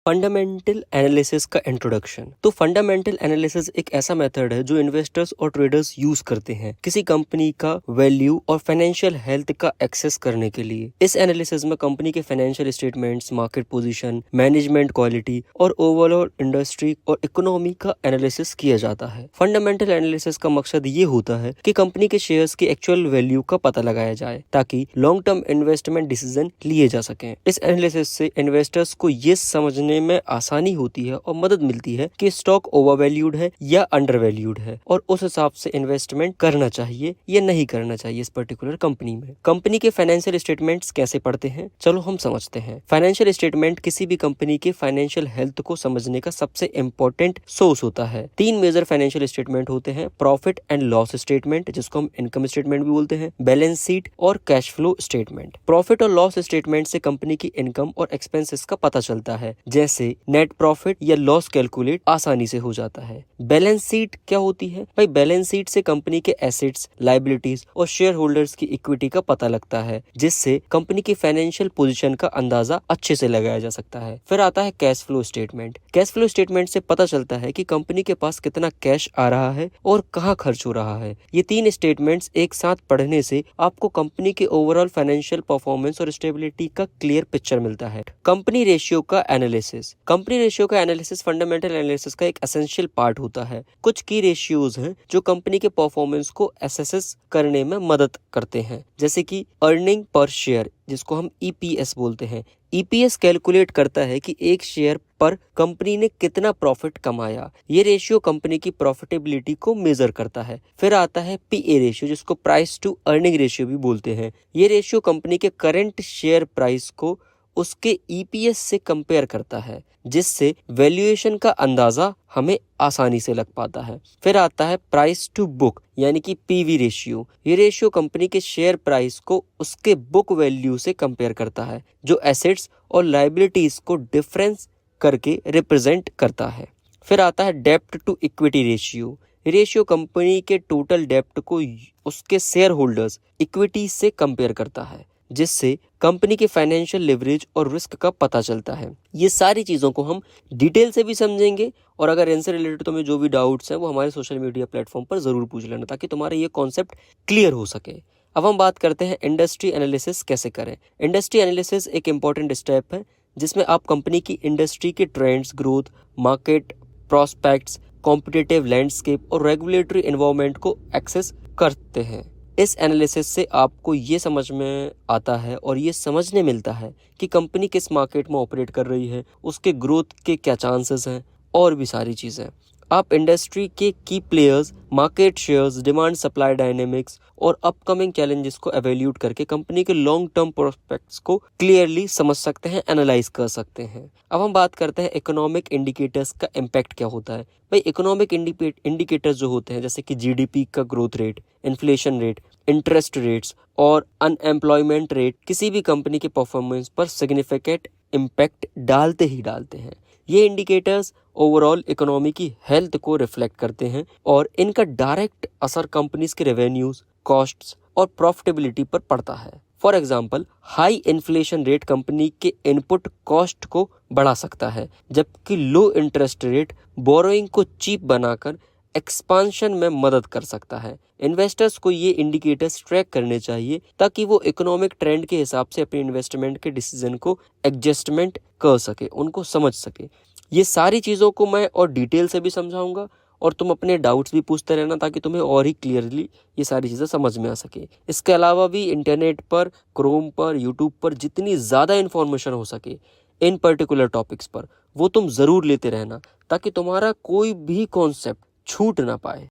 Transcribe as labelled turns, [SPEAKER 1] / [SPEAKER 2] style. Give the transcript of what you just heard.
[SPEAKER 1] Fundamental analysis का introduction. तो fundamental analysis एक ऐसा मेथड है जो इन्वेस्टर्स और ट्रेडर्स यूज करते हैं किसी कंपनी का वैल्यू और फाइनेंशियल हेल्थ का एक्सेस करने के लिए। इस एनालिसिस में कंपनी के financial statements, market position, management quality और ओवरऑल इंडस्ट्री और इकोनॉमी का एनालिसिस किया जाता है। फंडामेंटल एनालिसिस का मकसद ये होता है कि कंपनी के शेयर्स की एक्चुअल वैल्यू का पता लगाया जाए ताकि लॉन्ग टर्म इन्वेस्टमेंट डिसीजन लिए जा सकें। इस एनालिसिस से इन्वेस्टर्स को ये समझने में आसानी होती है और मदद मिलती है कि स्टॉक ओवरवैल्यूड है या अंडरवैल्यूड है और उस हिसाब से इन्वेस्टमेंट करना चाहिए या नहीं करना चाहिए इस पर्टिकुलर कंपनी में। कंपनी के फाइनेंशियल स्टेटमेंट्स कैसे पढ़ते हैं, चलो हम समझते हैं। फाइनेंशियल स्टेटमेंट किसी भी कंपनी के फाइनेंशियल हेल्थ को समझने का सबसे इम्पोर्टेंट सोर्स होता है। 3 मेजर फाइनेंशियल स्टेटमेंट होते हैं: प्रॉफिट एंड लॉस स्टेटमेंट, जिसको हम इनकम स्टेटमेंट भी बोलते हैं, बैलेंस शीट और कैश फ्लो स्टेटमेंट। प्रॉफिट और लॉस स्टेटमेंट से कंपनी की इनकम और एक्सपेंसेस का पता चलता है, जैसे नेट प्रॉफिट या लॉस कैलकुलेट आसानी से हो जाता है। बैलेंस शीट क्या होती है भाई? बैलेंस शीट से कंपनी के एसेट्स, लायबिलिटीज और शेयर होल्डर्स की इक्विटी का पता लगता है, जिससे कंपनी की फाइनेंशियल पोजीशन का अंदाजा अच्छे से लगाया जा सकता है। फिर आता है cash flow statement. Cash flow statement से पता चलता है कि कंपनी के पास कितना कैश आ रहा है और कहाँ खर्च हो रहा है। ये 3 स्टेटमेंट्स एक साथ पढ़ने से आपको कंपनी के ओवरऑल फाइनेंशियल परफॉर्मेंस और स्टेबिलिटी का क्लियर पिक्चर मिलता है। कंपनी रेशियो का एनालिसिस। कंपनी रेशियो का एनालिसिस फंडामेंटल एनालिसिस का एक एसेंशियल पार्ट होता है। कुछ की रेशियोज हैं जो कंपनी के परफॉर्मेंस को एसेस करने में मदद करते हैं, जैसे कि अर्निंग पर शेयर, जिसको हम ईपीएस बोलते हैं। ईपीएस कैलकुलेट करता है कि एक शेयर पर कंपनी ने कितना प्रॉफिट कमाया। ये रेशियो कंपनी की प्रॉफिटेबिलिटी को मेजर करता है। फिर आता है पीए रेशियो, जिसको प्राइस टू अर्निंग रेशियो भी बोलते हैं। ये रेशियो कंपनी के करंट शेयर प्राइस को उसके ईपीएस से कंपेयर करता है, जिससे वैल्यूएशन का अंदाजा हमें आसानी से लग पाता है। फिर आता है प्राइस टू बुक यानी कि पीवी रेशियो। ये रेशियो कंपनी के शेयर प्राइस को उसके बुक वैल्यू से कंपेयर करता है, जो एसेट्स और लायबिलिटीज को डिफरेंस करके रिप्रेजेंट करता है। फिर आता है डेब्ट to equity ratio. Ratio company के टोटल डेब्ट को उसके शेयर होल्डर्स इक्विटी से कंपेयर करता है, जिससे कंपनी के फाइनेंशियल लिवरेज और रिस्क का पता चलता है। ये सारी चीज़ों को हम डिटेल से भी समझेंगे और अगर इनसे रिलेटेड तुम्हें जो भी डाउट्स हैं वो हमारे सोशल मीडिया प्लेटफॉर्म पर ज़रूर पूछ लेना, ताकि तुम्हारा ये कॉन्सेप्ट क्लियर हो सके। अब हम बात करते हैं इंडस्ट्री एनालिसिस कैसे करें। इंडस्ट्री एनालिसिस एक इम्पॉर्टेंट स्टेप है जिसमें आप कंपनी की इंडस्ट्री के trends, growth, market prospects, competitive landscape और रेगुलेटरी एनवायरनमेंट को एक्सेस करते हैं। इस एनालिसिस से आपको ये समझ में आता है और ये समझने मिलता है कि कंपनी किस मार्केट में ऑपरेट कर रही है, उसके ग्रोथ के क्या चांसेस हैं और भी सारी चीज़ें। आप इंडस्ट्री के की players, market shares, demand supply dynamics और अपकमिंग चैलेंजेस को एवेल्यूट करके कंपनी के लॉन्ग टर्म प्रोस्पेक्ट्स को क्लियरली समझ सकते हैं, एनालाइज कर सकते हैं। अब हम बात करते हैं इकोनॉमिक इंडिकेटर्स का इम्पैक्ट क्या होता है। भाई इकोनॉमिक इंडिकेटर्स जो होते हैं, जैसे कि जीडीपी का growth rate, inflation rate, interest rates और अनएम्प्लॉयमेंट रेट, किसी भी कंपनी के परफॉर्मेंस पर सिग्निफिकेंट इम्पैक्ट डालते ही डालते हैं। ये इंडिकेटर्स ओवरऑल इकोनॉमी की हेल्थ को रिफ्लेक्ट करते हैं और इनका डायरेक्ट असर कंपनीज के रेवेन्यूज, कॉस्ट्स और प्रॉफिटेबिलिटी पर पड़ता है। For example, high inflation rate company के इनपुट कॉस्ट को बढ़ा सकता है, जबकि लो इंटरेस्ट रेट बोरोइंग को चीप बनाकर एक्सपांशन में मदद कर सकता है। इन्वेस्टर्स को ये इंडिकेटर्स ट्रैक करने चाहिए ताकि वो इकोनॉमिक ट्रेंड के हिसाब से अपने इन्वेस्टमेंट के डिसीजन को एडजस्टमेंट कर सके, उनको समझ सके। ये सारी चीज़ों को मैं और डिटेल से भी समझाऊंगा और तुम अपने डाउट्स भी पूछते रहना, ताकि तुम्हें और ही क्लियरली ये सारी चीज़ें समझ में आ सके। इसके अलावा भी इंटरनेट पर, क्रोम पर, यूट्यूब पर जितनी ज़्यादा इन्फॉर्मेशन हो सके इन पर्टिकुलर टॉपिक्स पर, वो तुम ज़रूर लेते रहना, ताकि तुम्हारा कोई भी कॉन्सेप्ट छूट ना पाए।